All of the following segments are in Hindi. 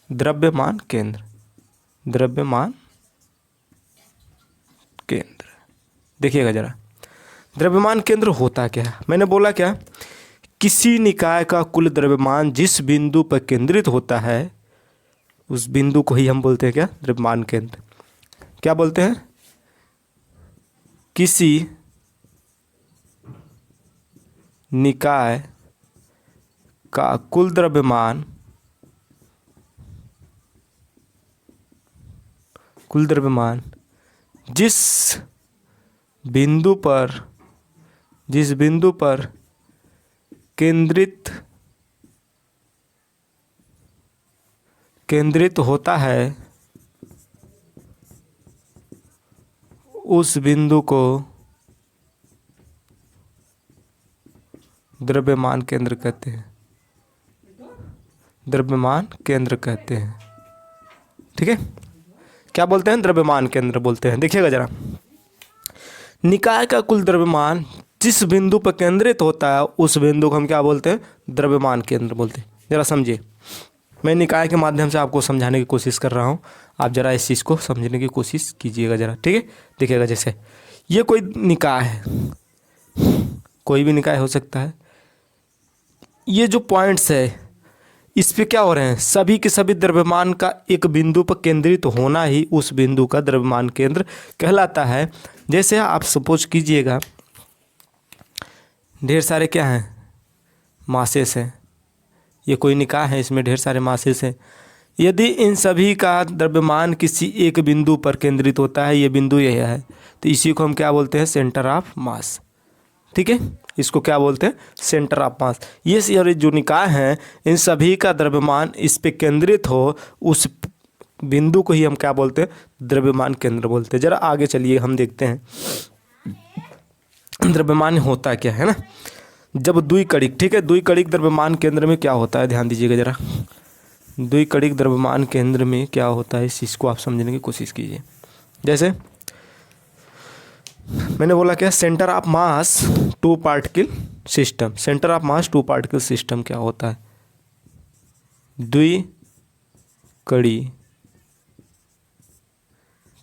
द्रव्यमान केंद्र, द्रव्यमान केंद्र। देखिएगा जरा, द्रव्यमान केंद्र होता क्या है। मैंने बोला क्या, किसी निकाय का कुल द्रव्यमान जिस बिंदु पर केंद्रित होता है उस बिंदु को ही हम बोलते हैं क्या, द्रव्यमान केंद्र। क्या बोलते हैं, किसी निकाय का कुल द्रव्यमान, कुल द्रव्यमान जिस बिंदु पर केंद्रित होता है उस बिंदु को द्रव्यमान केंद्र कहते हैं, द्रव्यमान केंद्र कहते हैं। ठीक है, क्या बोलते हैं, द्रव्यमान केंद्र बोलते हैं। देखिएगा जरा, निकाय का कुल द्रव्यमान जिस बिंदु पर केंद्रित होता है उस बिंदु को हम क्या बोलते हैं, द्रव्यमान केंद्र बोलते हैं। जरा समझिए, मैं निकाय के माध्यम से आपको समझाने की कोशिश कर रहा हूँ, आप जरा इस चीज़ को समझने की कोशिश कीजिएगा जरा। ठीक है, देखिएगा, जैसे ये कोई निकाय है, कोई भी निकाय हो सकता है। ये जो पॉइंट्स है इस पे क्या हो रहे हैं, सभी के सभी द्रव्यमान का एक बिंदु पर केंद्रित होना ही उस बिंदु का द्रव्यमान केंद्र कहलाता है। जैसे आप सपोज कीजिएगा, ढेर सारे क्या हैं, मासेस हैं। ये कोई निकाय है, इसमें ढेर सारे मासेस हैं। यदि इन सभी का द्रव्यमान किसी एक बिंदु पर केंद्रित होता है, ये बिंदु यह है, तो इसी को हम क्या बोलते हैं, सेंटर ऑफ मास। ठीक है, इसको क्या बोलते हैं, सेंटर ऑफ मास। ये जो निकाय हैं इन सभी का द्रव्यमान इस पे केंद्रित हो उस बिंदु को ही हम क्या बोलते हैं, द्रव्यमान केंद्र बोलते हैं। जरा आगे चलिए, हम देखते हैं द्रव्यमान होता क्या है ना। जब द्विकणिक, ठीक है, द्विकणिक द्रव्यमान केंद्र में क्या होता है, ध्यान दीजिएगा जरा, द्विकणिक द्रव्यमान केंद्र में क्या होता है, इस चीज़ को आप समझने की कोशिश कीजिए। जैसे मैंने बोला क्या, centre of mass two particle system. Centre of mass two particle system क्या होता है, द्विकणी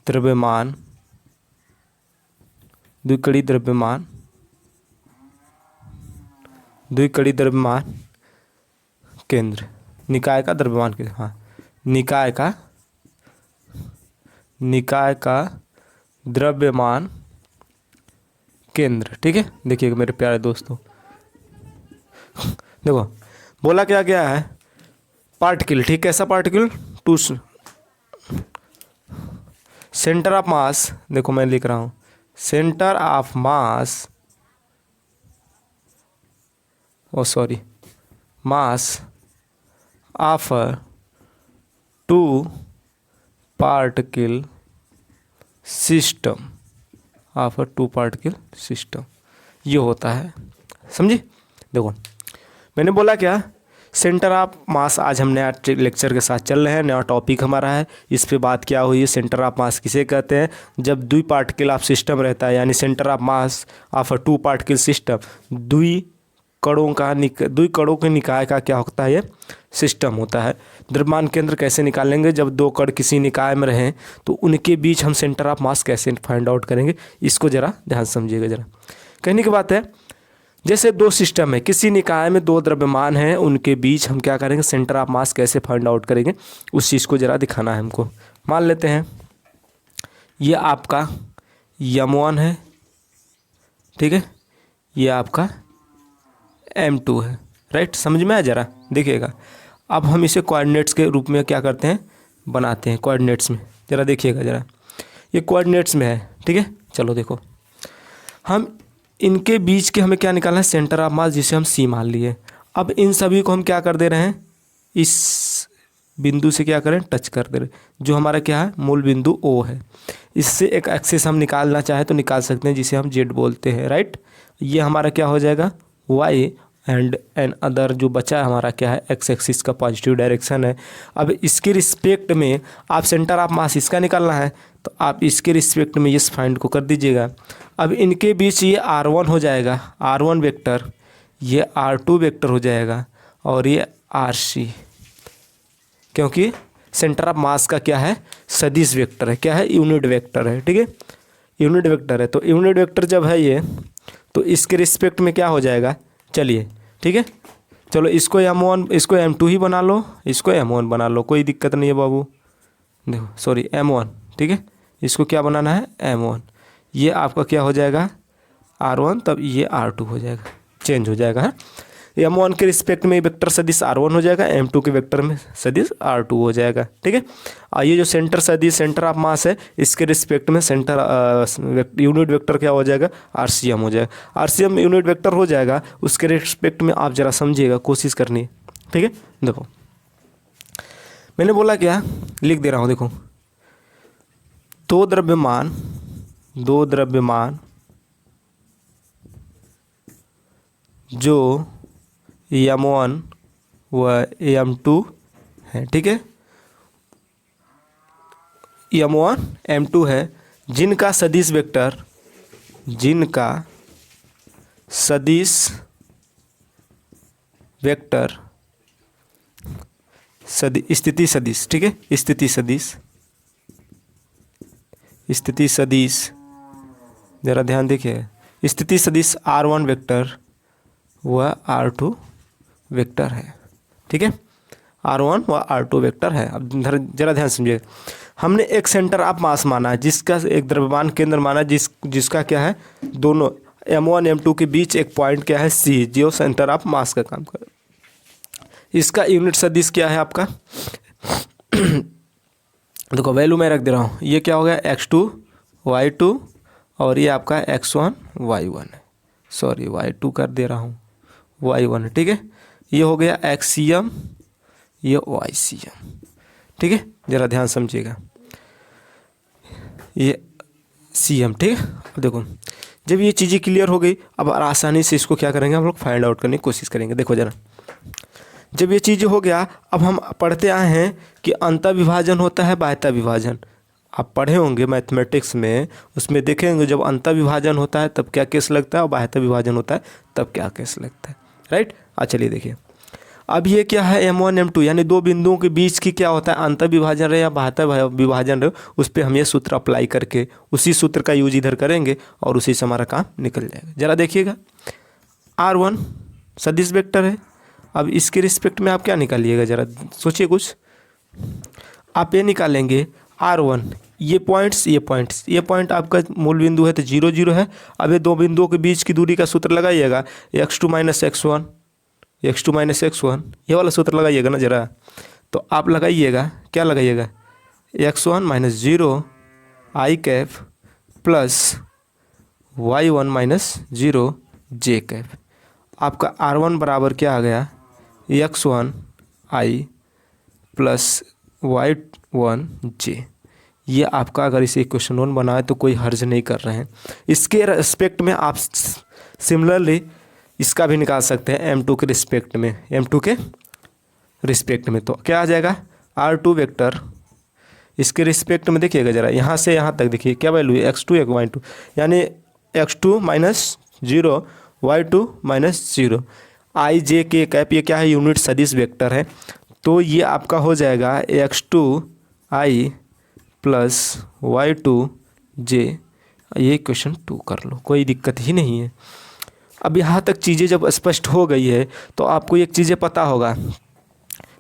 द्रव्यमान, द्विकणी द्रव्यमान, द्विकणी द्रव्यमान केंद्र, निकाय का द्रव्यमान केंद्र। हाँ, निकाय का द्रव्यमान केंद्र। ठीक है, देखिएगा मेरे प्यारे दोस्तों, देखो बोला क्या गया है, पार्टिकल। ठीक, कैसा particle, two centre of mass. देखो मैं लिख रहा हूँ, centre of mass, oh sorry, mass of two particle system, of two particle system, ये होता है। समझे, देखो मैंने बोला क्या, सेंटर ऑफ मास। आज हम नया लेक्चर के साथ चल रहे हैं, नया टॉपिक हमारा है, इस पे बात क्या हुई है, सेंटर ऑफ मास किसे कहते हैं। जब द्वि पार्टिकल ऑफ सिस्टम रहता है, यानी centre of mass of a two particle system, द्वि कणों के निकाय का क्या होता है, ये सिस्टम होता है। द्रव्यमान केंद्र कैसे निकालेंगे, जब दो कण किसी निकाय में रहें तो उनके बीच हम सेंटर ऑफ मास कैसे फाइंड आउट करेंगे, इसको जरा ध्यान समझिएगा। जरा कहने की बात है, जैसे दो सिस्टम है, किसी निकाय में दो द्रव्यमान हैं, उनके बीच हम क्या करेंगे, सेंटर ऑफ मास कैसे फाइंड आउट करेंगे, उस चीज़ को जरा दिखाना है हमको। मान लेते हैं ये आपका M1 है, ठीक है, ये आपका M2 है, राइट। समझ में आया, जरा देखिएगा। अब हम इसे कोऑर्डिनेट्स के रूप में क्या करते हैं, बनाते हैं कोऑर्डिनेट्स में। जरा देखिएगा जरा, ये कोऑर्डिनेट्स में है, ठीक है। चलो देखो, हम इनके बीच के हमें क्या निकालना है, सेंटर ऑफ मास, जिसे हम C मान लिए। अब इन सभी को हम क्या कर दे रहे हैं, इस बिंदु से क्या करें, टच कर दे रहे, जो हमारा क्या है, मूल बिंदु O है। इससे एक एक्सिस हम निकालना चाहे तो निकाल सकते हैं, जिसे हम Z बोलते हैं, राइट। ये हमारा क्या हो जाएगा, Y, एंड अदर जो बचा है हमारा क्या है, एक्स एक्सिस का पॉजिटिव डायरेक्शन है। अब इसके रिस्पेक्ट में आप सेंटर ऑफ मास इसका निकालना है, तो आप इसके रिस्पेक्ट में इस फाइंड को कर दीजिएगा। अब इनके बीच ये R1 हो जाएगा, R1 वेक्टर, ये R2 वेक्टर हो जाएगा, और ये RC, क्योंकि सेंटर ऑफ मास का क्या है, सदिश वेक्टर है, क्या है, यूनिट वेक्टर है, ठीक है, यूनिट वेक्टर है। तो यूनिट वेक्टर जब है ये, तो इसके रिस्पेक्ट में क्या हो जाएगा, चलिए ठीक है, चलो इसको m1 इसको m2 ही बना लो, इसको m1 बना लो, कोई दिक्कत नहीं है बाबू, देखो सॉरी m1, ठीक है, इसको क्या बनाना है, m1, ये आपका क्या हो जाएगा r1, तब ये r2 हो जाएगा, चेंज हो जाएगा है। m1 के रिस्पेक्ट में वेक्टर सदिश r1 हो जाएगा, m2 के वेक्टर में सदिश r2 हो जाएगा, ठीक है। और ये जो सेंटर सदिश सेंटर ऑफ मास है, इसके रिस्पेक्ट में सेंटर यूनिट वेक्टर क्या हो जाएगा, rcm हो जाएगा। rcm यूनिट वेक्टर हो जाएगा, उसके रिस्पेक्ट में आप जरा समझिएगा, कोशिश करनी है, ठीक है। देखो मैंने बोला क्या, लिख दे रहा हूँ, देखो दो द्रव्यमान जो m1 व m2 है, ठीक है, m1 m2 है, जिनका सदिश वेक्टर, स्थिति सदिश, ठीक है, स्थिति सदिश जरा ध्यान देखिए, स्थिति सदिश r1 वेक्टर व r2 वेक्टर है, ठीक है, r1 व r2 वेक्टर है। अब जरा ध्यान समझिए, हमने एक सेंटर ऑफ मास माना है, जिसका एक द्रव्यमान केंद्र माना, जिसका क्या है, दोनों m1 m2 के बीच एक पॉइंट क्या है, c, जो सेंटर ऑफ मास का काम करे। इसका यूनिट सदिश क्या है आपका देखो वैल्यू मैं रख दे रहा हूँ, ये क्या हो गया, x2 y2 और ये आपका x1 y1 है, सॉरी y2 कर दे रहा हूँ, y1 है, ठीक है, ये हो गया xcm, ये ycm, ठीक है, ज़रा ध्यान समझिएगा, ये cm, ठीक है। अब देखो जब ये चीज़ें क्लियर हो गई, अब आसानी से इसको क्या करेंगे, हम लोग फाइंड आउट करने की कोशिश करेंगे। देखो ज़रा, जब ये चीज़ हो गया, अब हम पढ़ते आए हैं कि अंतः विभाजन होता है, बाह्यता विभाजन, आप पढ़े होंगे मैथमेटिक्स में, उसमें देखेंगे जब अंतः विभाजन होता है तब क्या केस लगता है, और बाह्यता विभाजन होता है तब क्या केस लगता है, राइट। चलिए देखिए, अब ये क्या है, m1 m2 यानी दो बिंदुओं के बीच की क्या होता है, अंतः विभाजन रहे या बाह्यता विभाजन रहे, उस पर हम ये सूत्र अप्लाई करके उसी सूत्र का यूज इधर करेंगे और उसी से हमारा काम निकल जाएगा। ज़रा देखिएगा, r1 सदिश वेक्टर है, अब इसके रिस्पेक्ट में आप क्या निकालिएगा, ज़रा सोचिए कुछ, आप ये निकालेंगे r1, ये पॉइंट आपका मूल बिंदु है तो 0 0 है। अब ये दो बिंदुओं के बीच की दूरी का सूत्र लगाइएगा, x2 माइनस x1, ये वाला सूत्र लगाइएगा ना ज़रा, तो आप लगाइएगा, क्या लगाइएगा, x1 minus 0 i cap plus y1 minus 0 j cap. आपका r1 बराबर क्या आ गया, x1 i plus y1 j। ये आपका, अगर इसे इक्वेशन 1 बनाए तो कोई हर्ज नहीं कर रहे हैं। इसके रिस्पेक्ट में आप सिमिलरली इसका भी निकाल सकते हैं, m2 के रिस्पेक्ट में, तो क्या आ जाएगा, r2 वेक्टर, इसके रिस्पेक्ट में देखिएगा ज़रा, यहाँ से यहाँ तक देखिए क्या वैल्यू है, x2 y2, यानी x2 minus 0 y2 minus 0 i j k cap, ये क्या है, यूनिट सदिश वेक्टर है, तो ये आपका हो जाएगा x2 i plus y2 j। ये क्वेश्चन 2 कर लो, कोई दिक्कत ही नहीं है। अब यहाँ तक चीज़ें जब स्पष्ट हो गई है तो आपको एक चीज़ें पता होगा,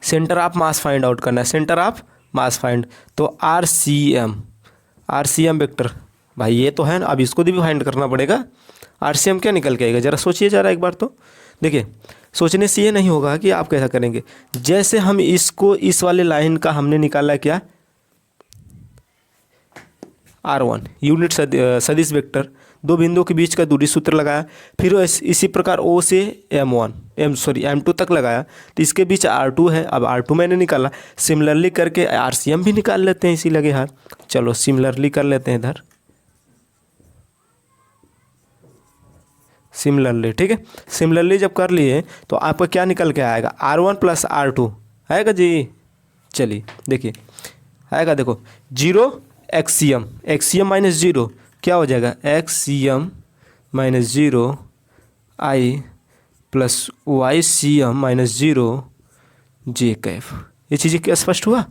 centre of mass find out करना है, सेंटर ऑफ मास फाइंड, तो RCM वेक्टर, भाई ये तो है ना, अब इसको भी फाइंड करना पड़ेगा। RCM क्या निकल के आएगा, ज़रा सोचिए ज़रा एक बार, तो देखिए सोचने से ये नहीं होगा कि आप कैसा करेंगे, जैसे हम इसको इस वाले लाइन का हमने निकाला क्या, R1 यूनिट सदिश वेक्टर, दो बिंदुओं के बीच का दूरी सूत्र लगाया, फिर इसी प्रकार O से M2 तक लगाया, तो इसके बीच R2 है, अब R2 मैंने निकाला, सिमिलरली करके RCM भी निकाल लेते हैं इसी लगे हाथ। चलो सिमिलरली कर लेते हैं इधर, सिमिलरली, ठीक है, सिमिलरली जब कर लिए तो आपका क्या निकल के आएगा, R1 प्लस R2 आएगा जी। चलिए देखिए आएगा, देखो 0 XCM माइनस 0 क्या हो जाएगा, XCM minus 0 i plus YCM minus 0 j Kaif. ये चीज़ें क्या स्पष्ट हुआ,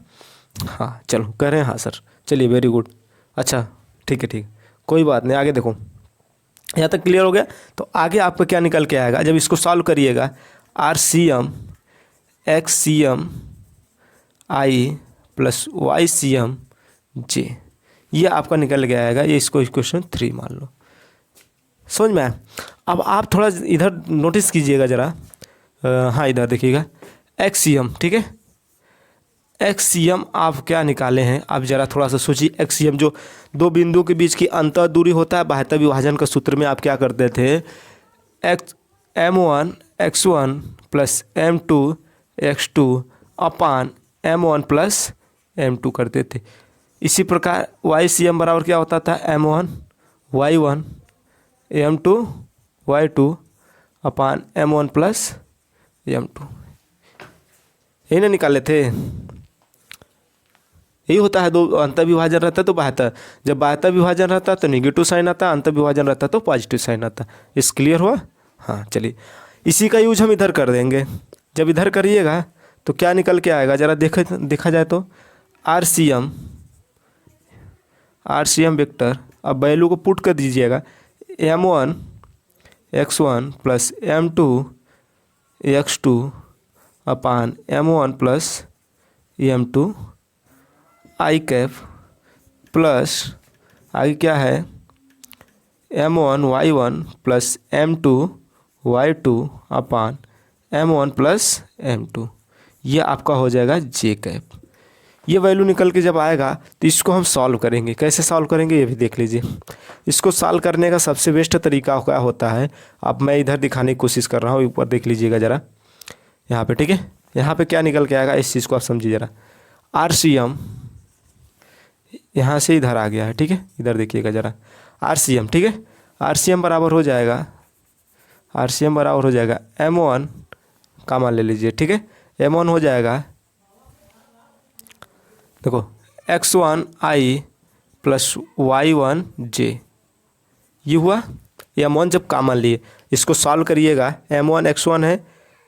हाँ चलो कह रहे हैं हाँ सर, चलिए वेरी गुड। अच्छा ठीक है, ठीक, कोई बात नहीं, आगे देखो, यहाँ तक क्लियर हो गया। तो आगे आपका क्या निकल के आएगा जब इसको सॉल्व करिएगा, RCM XCM I plus YCM J, ये आपका निकल के आएगा। ये इसको इक्वेशन 3 मान लो। समझ में आया? अब आप थोड़ा इधर नोटिस कीजिएगा ज़रा, हाँ इधर देखिएगा XCM, ठीक है। XCM आप क्या निकाले हैं, आप ज़रा थोड़ा सा सोचिए। XCM जो दो बिंदु के बीच की अंतर दूरी होता है, बाह्यता विभाजन का सूत्र में आप क्या करते थे, M1 x1 plus M2 x2 अपान M1 प्लस M2 करते थे। इसी प्रकार YCM बराबर क्या होता था, M1 y1 M2 y2 अपान M1 प्लस M2, यही ना निकाले थे। यही होता है, दो अंतर विभाजन रहता है तो बाह्यता, जब बाह्यता विभाजन रहता है तो निगेटिव साइन आता है, अंतर विभाजन रहता है तो पॉजिटिव साइन आता है। इस क्लियर हुआ? हाँ चलिए, इसी का यूज हम इधर कर देंगे। जब इधर करिएगा तो क्या निकल के आएगा, ज़रा देखा जाए तो RCM वेक्टर, अब वैल्यू को पुट कर दीजिएगा, M1 x1 plus M2 x2 अपान M1 प्लस M2 आई कैप प्लस आगे क्या है M1 y1 plus M2 y2 अपान M1 प्लस M2, ये आपका हो जाएगा J कैप। ये वैल्यू निकल के जब आएगा तो इसको हम सॉल्व करेंगे। कैसे सॉल्व करेंगे ये भी देख लीजिए। इसको सॉल्व करने का सबसे बेस्ट तरीका क्या होता है, अब मैं इधर दिखाने की कोशिश कर रहा हूँ, ऊपर देख लीजिएगा ज़रा यहाँ पे, ठीक है। यहाँ पे क्या निकल के आएगा इस चीज़ को आप समझिए ज़रा। RCM यहाँ से इधर आ गया है, ठीक है, इधर देखिएगा ज़रा RCM, ठीक है। RCM बराबर हो जाएगा, RCM बराबर हो जाएगा M1 का मान ले लीजिए, ठीक है। M1 हो जाएगा, देखो x1 I plus y1 j, ये हुआ। M1 जब कॉमन लिए इसको सॉल्व करिएगा, M1 x1 है,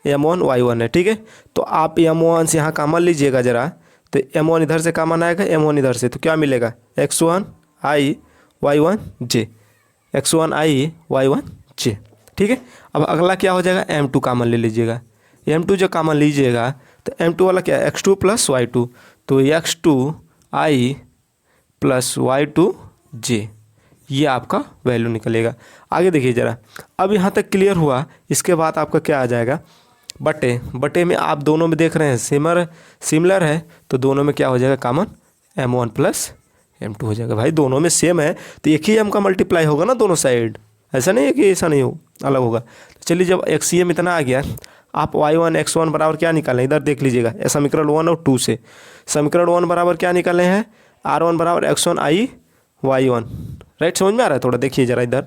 M1 y1 है, ठीक है। तो आप M1 से यहाँ कॉमन लीजिएगा ज़रा, तो M1 इधर से कॉमन आएगा, M1 इधर से, तो क्या मिलेगा x1 I y1 j, x1 I y1 j, ठीक है। अब अगला क्या हो जाएगा, M2 कॉमन ले लीजिएगा। M2 जो कॉमन लीजिएगा तो M2 वाला क्या है, x2 प्लस y2, तो x2 I plus y2 j, ये आपका वैल्यू निकलेगा। आगे देखिए ज़रा, अब यहाँ तक क्लियर हुआ। इसके बाद आपका क्या आ जाएगा, बटे में आप दोनों में देख रहे हैं सिमिलर है, तो दोनों में क्या हो जाएगा कॉमन, M1 प्लस M2 हो जाएगा। भाई दोनों में सेम है तो एक ही M का मल्टीप्लाई होगा ना दोनों साइड, ऐसा नहीं है कि ऐसा नहीं हो, अलग होगा। तो चलिए जब XCM इतना आ गया, आप y1 x1 बराबर क्या निकालें, इधर देख लीजिएगा, समीकरण 1 और 2 से। समीकरण 1 बराबर क्या निकाले हैं, R1 बराबर x1 I y1, राइट, समझ में आ रहा है? थोड़ा देखिए ज़रा इधर,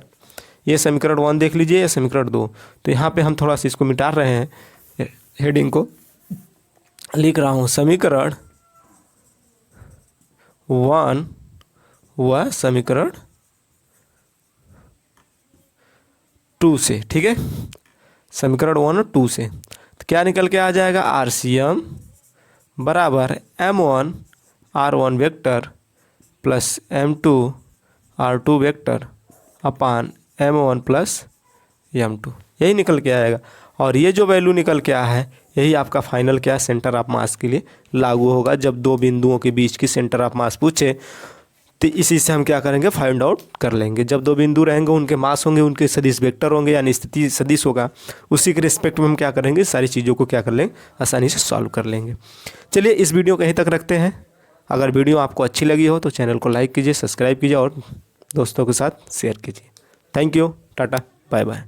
ये समीकरण 1 देख लीजिए, ये समीकरण 2। तो यहाँ पे हम थोड़ा सा इसको मिटा रहे हैं, हेडिंग को लिख रहा हूँ समीकरण 1 व समीकरण 2 से, ठीक है, समीकरण 1 और 2 से। तो क्या निकल के आ जाएगा, RCM बराबर M1 R1 vector plus M2 R2 vector upon M1 plus M2, यही निकल के आएगा। और ये जो वैल्यू निकल के आया है यही आपका फाइनल क्या है, सेंटर ऑफ मास के लिए लागू होगा। जब दो बिंदुओं के बीच की सेंटर ऑफ मास पूछे तो इसी से हम क्या करेंगे, फाइंड आउट कर लेंगे। जब दो बिंदु रहेंगे उनके मास होंगे, उनके सदिश वेक्टर होंगे, यानी स्थिति सदिश होगा, उसी के रिस्पेक्ट में हम क्या करेंगे, सारी चीज़ों को क्या कर लेंगे, आसानी से सॉल्व कर लेंगे। चलिए इस वीडियो को यहीं तक रखते हैं। अगर वीडियो आपको अच्छी लगी हो तो चैनल को लाइक कीजिए, सब्सक्राइब कीजिए और दोस्तों के साथ शेयर कीजिए। Thank you, tata, bye bye.